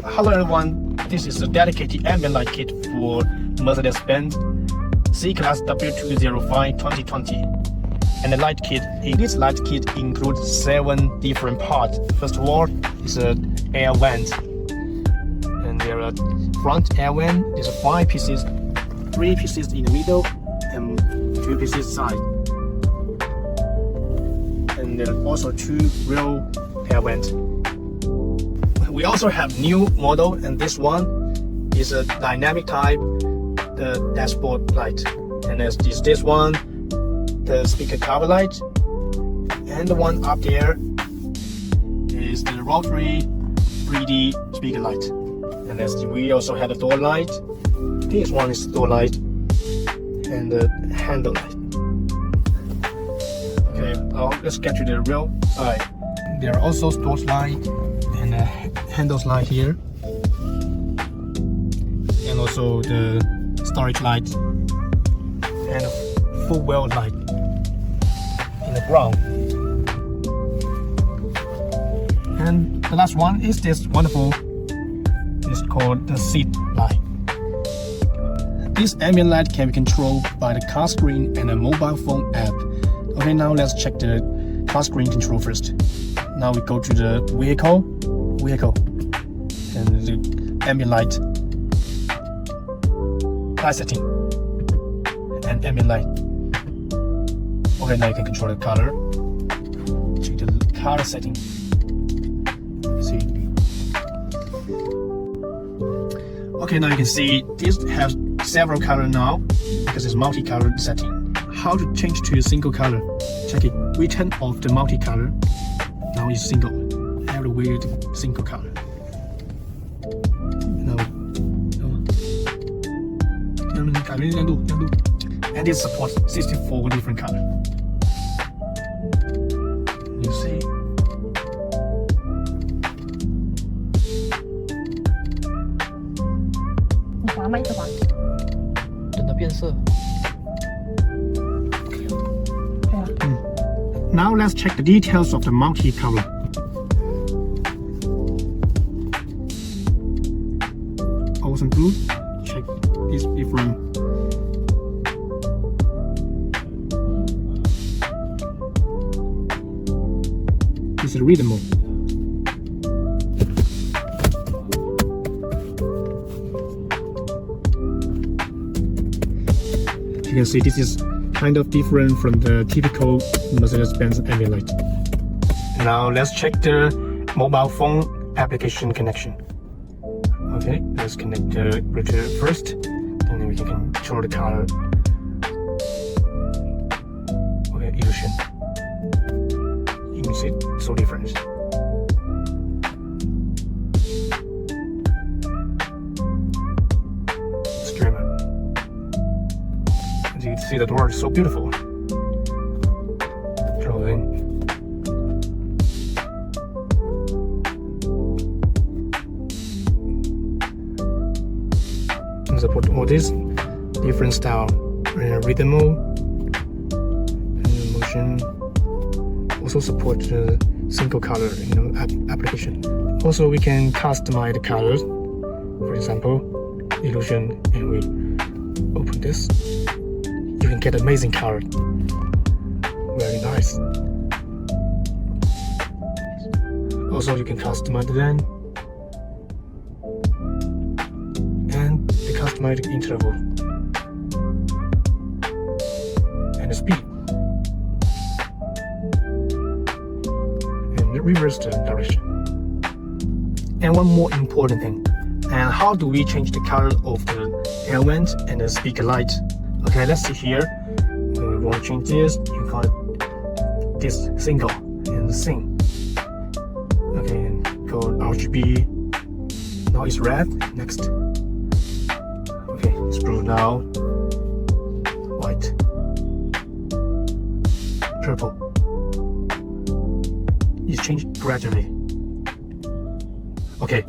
Hello everyone, this is a dedicated ambient light kit for Mercedes-Benz C-Class W205 2020. And the light kit, this light kit includes 7 different parts. First of all, is an air vent. And there are front air vent, there's 5 pieces, 3 pieces in the middle and 2 pieces side. And there are also 2 rear air vents. We also have new model, and this one is a dynamic type, the dashboard light. And there's this one, the speaker cover light, and the one up there is the rotary 3D speaker light. And we also have the door light. This one is the door light and the handle light. Okay, now let's get to the real side. There are also door light and a handles light here, and also the storage light and a full wheel light in the ground. And the last one is this wonderful, it's called the seat light. This ambient light can be controlled by the car screen and a mobile phone app. Okay, now let's check the car screen control first. Now we go to the vehicle and the ambient light setting and ambient light. Okay, now you can control the color. Check the color setting. See. Okay, now you can see this has several colors now because it's multi-color setting. How to change to a single color? Check it. We turn off the multi-color. Now it's single. Everywhere single color. And it supports 64 different colors. You see? Now let's check the details of the multi-color. Awesome blue. Check this different. This is rhythm mode. You can see this is kind of different from the typical Mercedes-Benz ambient light. Now let's check the mobile phone application connection. Okay, let's connect the router first, and then we can control the color. Okay, illusion. You can see it's so different. Streamer. As you can see, the door is so beautiful. Closing. Support all this different style, rhythm mode and motion. Also support the single color, application. Also, we can customize the colors. For example, illusion, and we open this. You can get amazing color. Very nice. Also, you can customize the length and the customized interval and the speed, and reverse the direction. And one more important thing, and how do we change the color of the air vent and the speaker light? Okay, let's see here. When we want to change this, you call it this single and sing. Okay, and go RGB. Now it's red. Next. Okay, it's blue now. White. Purple. It changed gradually. Okay.